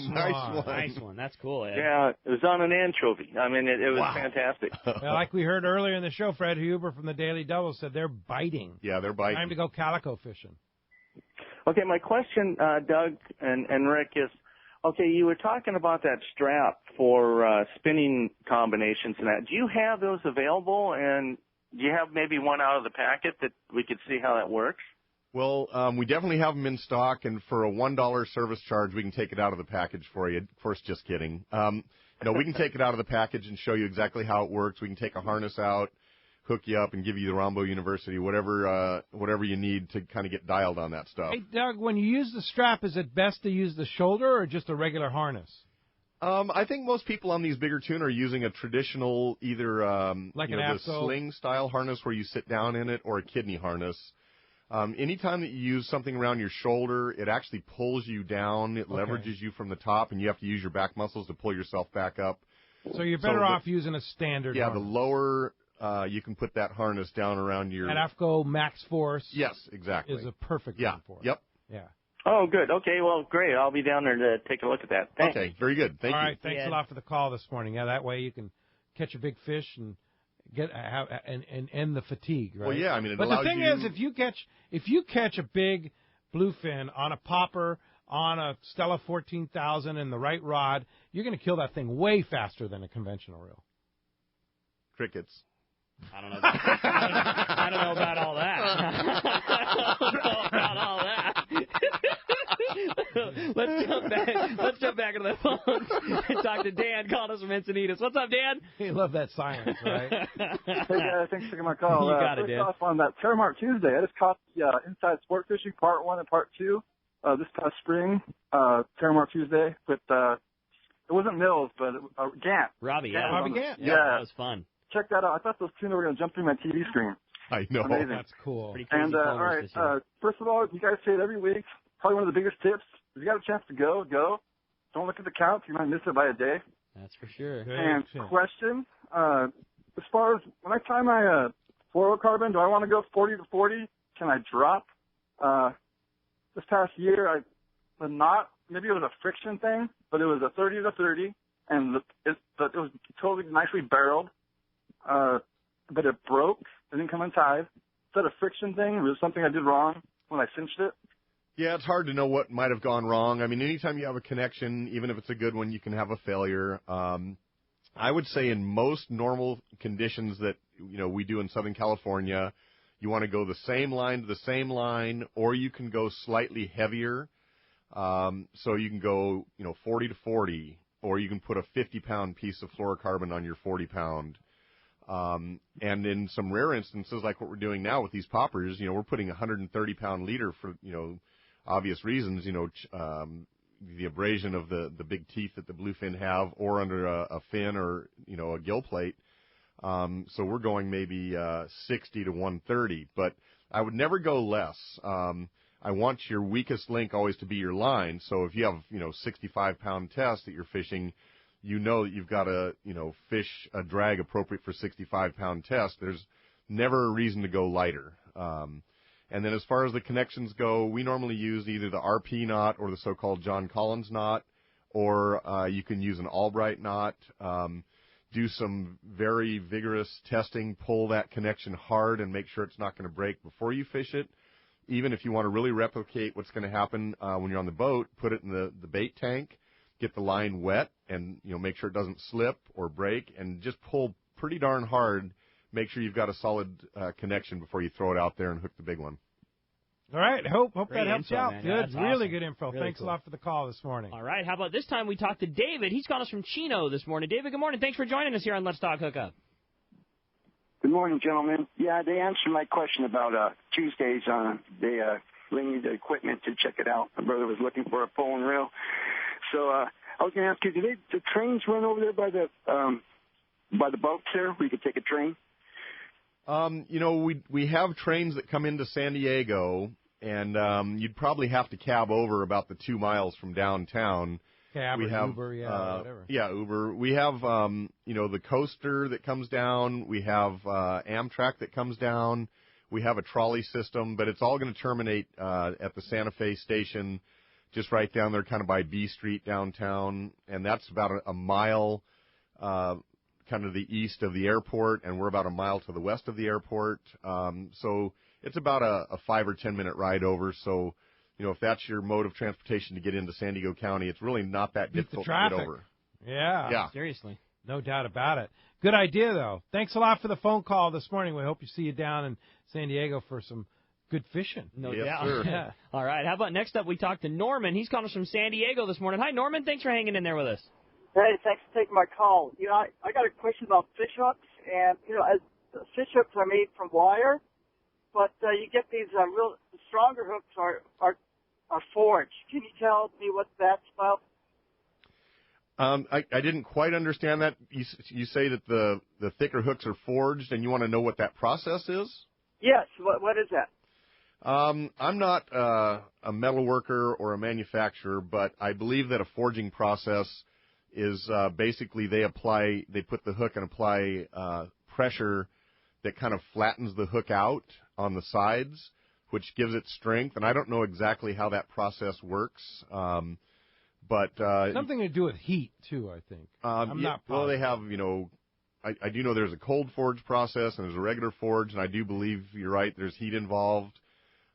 one. That's cool, Ed. Yeah, it was on an anchovy. I mean, it was fantastic. Well, like we heard earlier in the show, Fred Huber from the Daily Double said they're biting. Yeah, they're biting. Time to go calico fishing. Okay, my question, Doug and Rick, is, okay, you were talking about that strap for spinning combinations and that. Do you have those available, and do you have maybe one out of the packet that we could see how that works? Well, we definitely have them in stock, and for a $1 service charge, we can take it out of the package for you. Of course, just kidding. We can take it out of the package and show you exactly how it works. We can take a harness out, hook you up, and give you the Rombo University, whatever you need to kind of get dialed on that stuff. Hey, Doug, when you use the strap, is it best to use the shoulder or just a regular harness? I think most people on these bigger tuna are using a traditional, either like the sling-style harness where you sit down in it, or a kidney harness. Anytime that you use something around your shoulder, it actually pulls you down. It leverages you from the top, and you have to use your back muscles to pull yourself back up. So you're better off using a standard harness. The lower you can put that harness down around your... And AFCO Max Force. Yes, exactly. Is a perfect one for it. Yep. Yeah. Oh, good. Okay, well, great. I'll be down there to take a look at that. Thanks. Okay, very good. Thank you. All right, thanks a lot for the call this morning. Yeah, that way you can catch a big fish and end the fatigue, right? Well, yeah, I mean, but the thing is, if you catch a big bluefin on a popper, on a Stella 14,000 and the right rod, you're going to kill that thing way faster than a conventional reel. Crickets. I don't know about all that. I don't know about all that. Let's jump back into the phone and talk to Dan calling us from Encinitas. What's up, Dan? You love that science, right? Hey guys, thanks for taking my call. You got it, Dan. First off, on that Terramark Tuesday, I just caught the Inside Sport Fishing Part 1 and Part 2 this past spring, Terramark Tuesday, with it wasn't Mills, but Gant. Robbie Gant. Yeah, that was fun. Check that out. I thought those tuna were going to jump through my TV screen. I know. Amazing. That's cool. And, all right, first of all, you guys say it every week. Probably one of the biggest tips. If you got a chance to go. Don't look at the counts. You might miss it by a day. That's for sure. And question, as far as when I tie my fluorocarbon, do I want to go 40 to 40? Can I drop? This past year, maybe it was a friction thing, but it was a 30 to 30, and it was totally nicely barreled. But it broke. It didn't come untied. Is that a friction thing, or was it something I did wrong when I cinched it? Yeah, it's hard to know what might have gone wrong. I mean, anytime you have a connection, even if it's a good one, you can have a failure. I would say in most normal conditions that, we do in Southern California, you want to go the same line to the same line, or you can go slightly heavier. So you can go, 40 to 40, or you can put a 50-pound piece of fluorocarbon on your 40-pound. And in some rare instances, like what we're doing now with these poppers, we're putting a 130-pound leader for, obvious reasons, the abrasion of the big teeth that the bluefin have, or under a fin or, a gill plate. So we're going maybe 60 to 130, but I would never go less. I want your weakest link always to be your line. So if you have, 65-pound test that you're fishing, that you've got to, fish a drag appropriate for 65-pound test. There's never a reason to go lighter. And then as far as the connections go, we normally use either the RP knot or the so-called John Collins knot, or you can use an Albright knot. Do some very vigorous testing, pull that connection hard and make sure it's not going to break before you fish it. Even if you want to really replicate what's going to happen when you're on the boat, put it in the bait tank, get the line wet, and make sure it doesn't slip or break, and just pull pretty darn hard. Make sure you've got a solid connection before you throw it out there and hook the big one. All right. Hope Great that helps info, you out. man. Good. Yeah, that's really awesome. good info. Really Thanks cool. a lot for the call this morning. All right. How about this time we talk to David? He's calling us from Chino this morning. David, good morning. Thanks for joining us here on Let's Talk Hookup. Good morning, gentlemen. Yeah, they answered my question about Tuesdays. They bring me the equipment to check it out. My brother was looking for a pole and reel. So I was going to ask you, do the trains run over there by the boats there where you could take a train? We have trains that come into San Diego, and you'd probably have to cab over about the 2 miles from downtown. Cab or Uber, whatever. Yeah, Uber. We have, the coaster that comes down. We have Amtrak that comes down. We have a trolley system, but it's all going to terminate at the Santa Fe station, just right down there, kind of by B Street downtown, and that's about a mile kind of the east of the airport, and we're about a mile to the west of the airport. So it's about a 5 or 10 minute ride over. So, if that's your mode of transportation to get into San Diego County, it's really not that difficult to get over. Yeah. Seriously. No doubt about it. Good idea, though. Thanks a lot for the phone call this morning. We hope to see you down in San Diego for some good fishing. No Yes, doubt. sir. Yeah. All right. How about next up we talk to Norman. He's calling us from San Diego this morning. Hi, Norman. Thanks for hanging in there with us. Hey, thanks for taking my call. I got a question about fish hooks, and as fish hooks are made from wire, but you get these real stronger hooks are forged. Can you tell me what that's about? I didn't quite understand that. You say that the thicker hooks are forged, and you want to know what that process is? Yes. What is that? I'm not a metal worker or a manufacturer, but I believe that a forging process is basically they put the hook and apply pressure that kind of flattens the hook out on the sides, which gives it strength. And I don't know exactly how that process works, but something to do with heat too, I think. I'm not positive. Well, they have, I do know there's a cold forge process and there's a regular forge, and I do believe you're right. There's heat involved.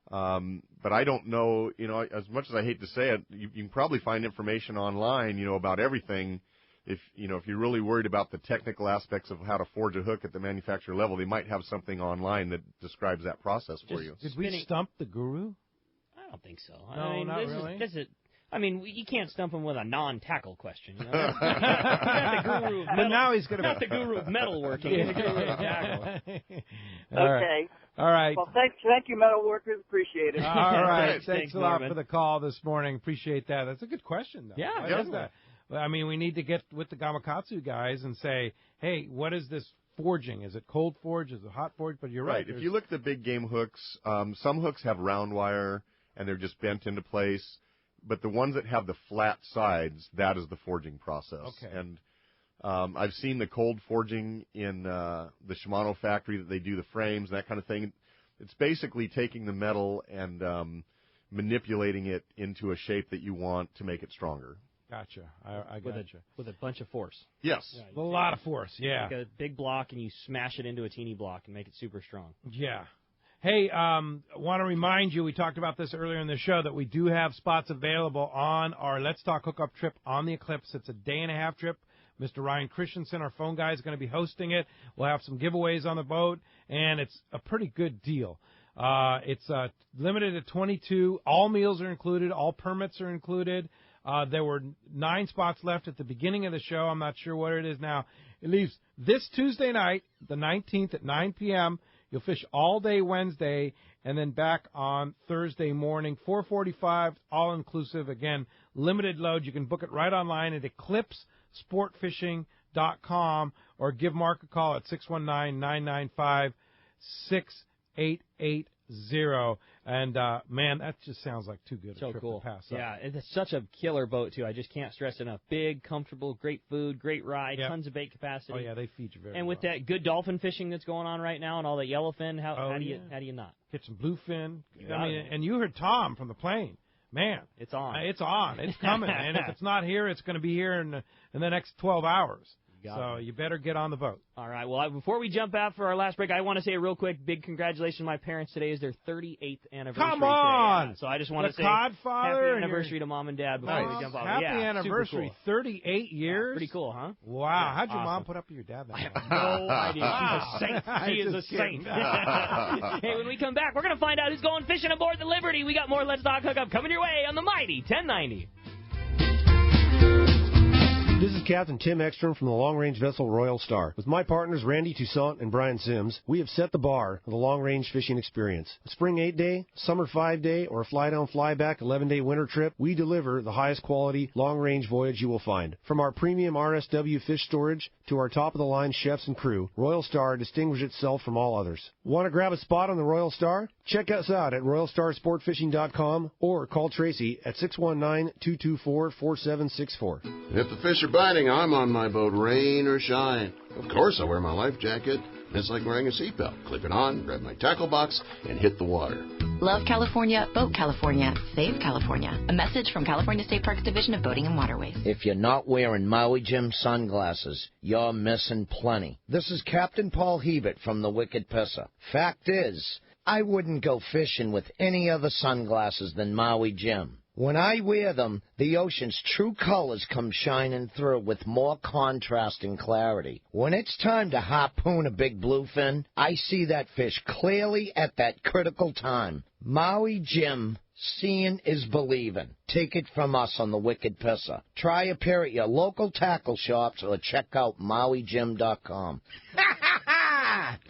But I don't know, as much as I hate to say it, you can probably find information online, about everything. If you're really worried about the technical aspects of how to forge a hook at the manufacturer level, they might have something online that describes that process for you. Did we stump the guru? I don't think so. No, not really. You can't stump him with a non-tackle question. He's But now he's going to not the guru of metalworking. He's the guru of tackle. Okay. All right. Well, thank you, metal workers. Appreciate it. All right. Thanks Thanks, a lot Norman. for the call this morning. Appreciate that. That's a good question, though. Yeah, What definitely. is that? Well, I mean, we need to get with the Gamakatsu guys and say, hey, what is this forging? Is it cold forge? Is it hot forge? But you're right. If you look at the big game hooks, some hooks have round wire and they're just bent into place. But the ones that have the flat sides, that is the forging process. Okay. And I've seen the cold forging in the Shimano factory that they do the frames and that kind of thing. It's basically taking the metal and manipulating it into a shape that you want to make it stronger. Gotcha. I gotcha. With a bunch of force. Yes. A lot of force, yeah. Like a big block, and you smash it into a teeny block and make it super strong. Yeah. Hey, want to remind you, we talked about this earlier in the show, that we do have spots available on our Let's Talk Hookup trip on the Eclipse. It's a day-and-a-half trip. Mr. Ryan Christensen, our phone guy, is going to be hosting it. We'll have some giveaways on the boat, and it's a pretty good deal. It's limited to 22. All meals are included. All permits are included. There were 9 spots left at the beginning of the show. I'm not sure what it is now. It leaves this Tuesday night, the 19th at 9 p.m., You'll fish all day Wednesday and then back on Thursday morning, 4:45, all-inclusive. Again, limited load. You can book it right online at eclipsesportfishing.com or give Mark a call at 619-995-6880. And, man, that just sounds like too good a trip to pass up. Yeah, it's such a killer boat, too. I just can't stress enough. Big, comfortable, great food, great ride, tons of bait capacity. Oh, yeah, they feed you very well. And with that good dolphin fishing that's going on right now and all that yellowfin, how do you not? Get some bluefin. And you heard Tom from the plane. Man, it's on. It's on. It's coming. And if it's not here, it's going to be here in the next 12 hours. So you better get on the boat. All right. Well, before we jump out for our last break, I want to say a real quick big congratulations to my parents. Today is their 38th anniversary. Come on! Today. Yeah, so I just want to say Codfather happy anniversary to Mom and Dad before we jump out. Happy anniversary. Cool. 38 years? Yeah, pretty cool, huh? Wow. Yeah, How'd your awesome. mom put up with your dad that I have no idea. She's a saint. She is a saint. Hey, when we come back, we're going to find out who's going fishing aboard the Liberty. We got more Let's Talk Hookup coming your way on the mighty 1090. This is Captain Tim Ekstrom from the long-range vessel Royal Star. With my partners Randy Toussaint and Brian Sims, we have set the bar for the long-range fishing experience. A spring 8-day, summer 5-day, or a fly-down, fly-back 11-day winter trip, we deliver the highest quality long-range voyage you will find. From our premium RSW fish storage to our top-of-the-line chefs and crew, Royal Star distinguishes itself from all others. Want to grab a spot on the Royal Star? Check us out at RoyalStarSportFishing.com or call Tracy at 619-224-4764. If the fish are biting, I'm on my boat, rain or shine. Of course, I wear my life jacket. It's like wearing a seatbelt. Clip it on, grab my tackle box, and hit the water. Love California, boat California, save California. A message from California State Parks Division of Boating and Waterways. If you're not wearing Maui Jim sunglasses, you're missing plenty. This is Captain Paul Hebert from the Wicked Pisser. Fact is, I wouldn't go fishing with any other sunglasses than Maui Jim. When I wear them, the ocean's true colors come shining through with more contrast and clarity. When it's time to harpoon a big bluefin, I see that fish clearly at that critical time. Maui Jim, seeing is believing. Take it from us on the Wicked Pisser. Try a pair at your local tackle shops or check out MauiJim.com.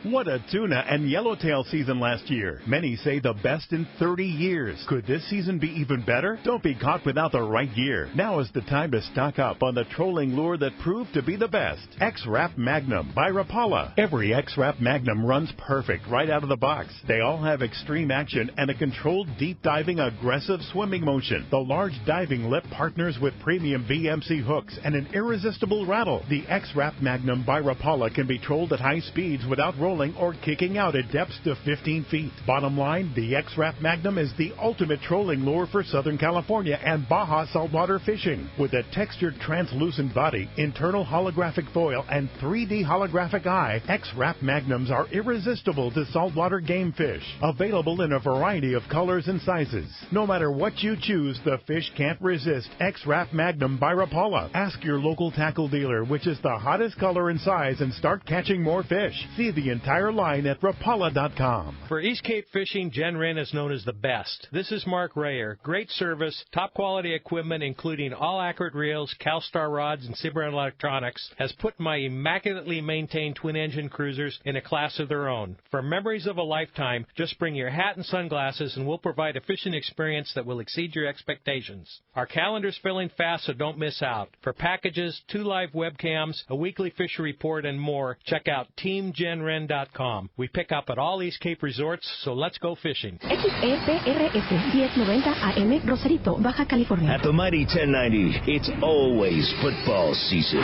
What a tuna and yellowtail season last year. Many say the best in 30 years. Could this season be even better? Don't be caught without the right gear. Now is the time to stock up on the trolling lure that proved to be the best. X-Rap Magnum by Rapala. Every X-Rap Magnum runs perfect right out of the box. They all have extreme action and a controlled deep diving aggressive swimming motion. The large diving lip partners with premium VMC hooks and an irresistible rattle. The X-Rap Magnum by Rapala can be trolled at high speeds without rolling or kicking out at depths to 15 feet. Bottom line, the X-Rap Magnum is the ultimate trolling lure for Southern California and Baja saltwater fishing. With a textured translucent body, internal holographic foil, and 3D holographic eye, X-Rap Magnums are irresistible to saltwater game fish. Available in a variety of colors and sizes. No matter what you choose, the fish can't resist X-Rap Magnum by Rapala. Ask your local tackle dealer which is the hottest color and size and start catching more fish. See the entire line at Rapala.com. For East Cape fishing, Jen Wren is known as the best. This is Mark Rayer. Great service, top quality equipment, including all accurate reels, CalStar rods, and Cimarron electronics, has put my immaculately maintained twin-engine cruisers in a class of their own. For memories of a lifetime, just bring your hat and sunglasses, and we'll provide a fishing experience that will exceed your expectations. Our calendar's filling fast, so don't miss out. For packages, 2 live webcams, a weekly fishery report, and more, check out TeamJenRen.com. We pick up at all East Cape resorts, so let's go fishing. XEPRS 1090 AM, Rosarito, Baja California. At the Mighty 1090, it's always football season.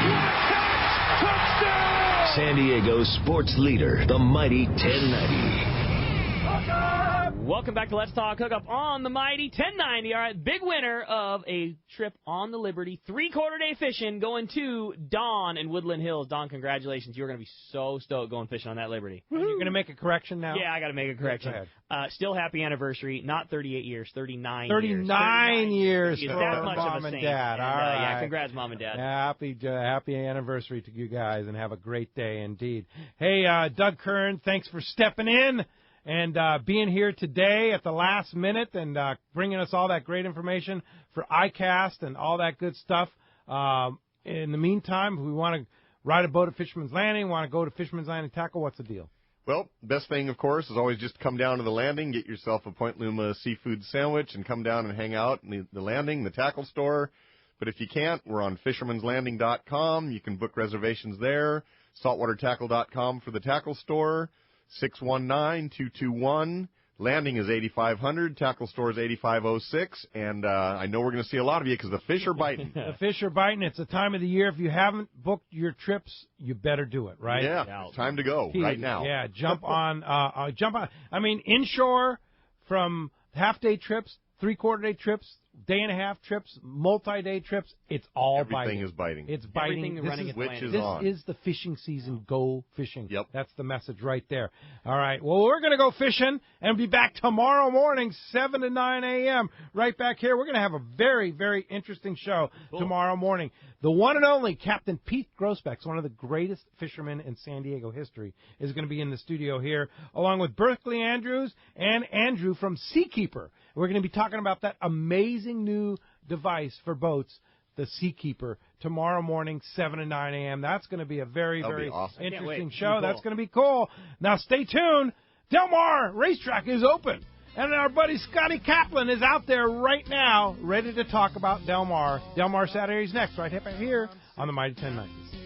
San Diego's sports leader, the Mighty 1090. Welcome back to Let's Talk Hookup on the Mighty 1090. All right, big winner of a trip on the Liberty, 3/4 day fishing, going to Don in Woodland Hills. Don, congratulations. You're going to be so stoked going fishing on that Liberty. You're going to make a correction now? Yeah, I got to make a correction. Go Still happy anniversary, not 38 years, 39 years. 39 years for for much Mom of a and saint. Dad. And, All right. Yeah, congrats, Mom and Dad. Happy anniversary to you guys, and have a great day indeed. Hey, Doug Kern, thanks for stepping in and being here today at the last minute and bringing us all that great information for iCast and all that good stuff. In the meantime, if we want to ride a boat at Fisherman's Landing, want to go to Fisherman's Landing Tackle, what's the deal? Well, best thing, of course, is always just come down to the landing, get yourself a Point Luma seafood sandwich, and come down and hang out in the landing, the tackle store. But if you can't, we're on fishermanslanding.com. You can book reservations there. Saltwatertackle.com for the tackle store. 619-221. Landing is 8500. Tackle store is 8506. And I know we're going to see a lot of you because the fish are biting. The fish are biting. It's the time of the year. If you haven't booked your trips, you better do it, right? Yeah, it's time to go right now. Yeah, jump on. I mean, inshore from half-day trips, 3/4 day trips, day and a half trips, multi-day trips. It's all Everything biting. is biting. It's biting. This is the fishing season. Go fishing. Yep. That's the message right there. All right. Well, we're going to go fishing and be back tomorrow morning, 7 to 9 a.m. right back here. We're going to have a very, very interesting show tomorrow morning. The one and only Captain Pete Grosbeck, one of the greatest fishermen in San Diego history, is going to be in the studio here, along with Berkeley Andrews and Andrew from Seakeeper. We're going to be talking about that amazing new device for boats, the Seakeeper, tomorrow morning, 7 to 9 a.m. That's going to be a very, very awesome. interesting show. Cool. That's going to be cool. Now, stay tuned. Del Mar Racetrack is open. And our buddy Scotty Kaplan is out there right now, ready to talk about Del Mar. Del Mar Saturdays next, right here on the Mighty 1090s.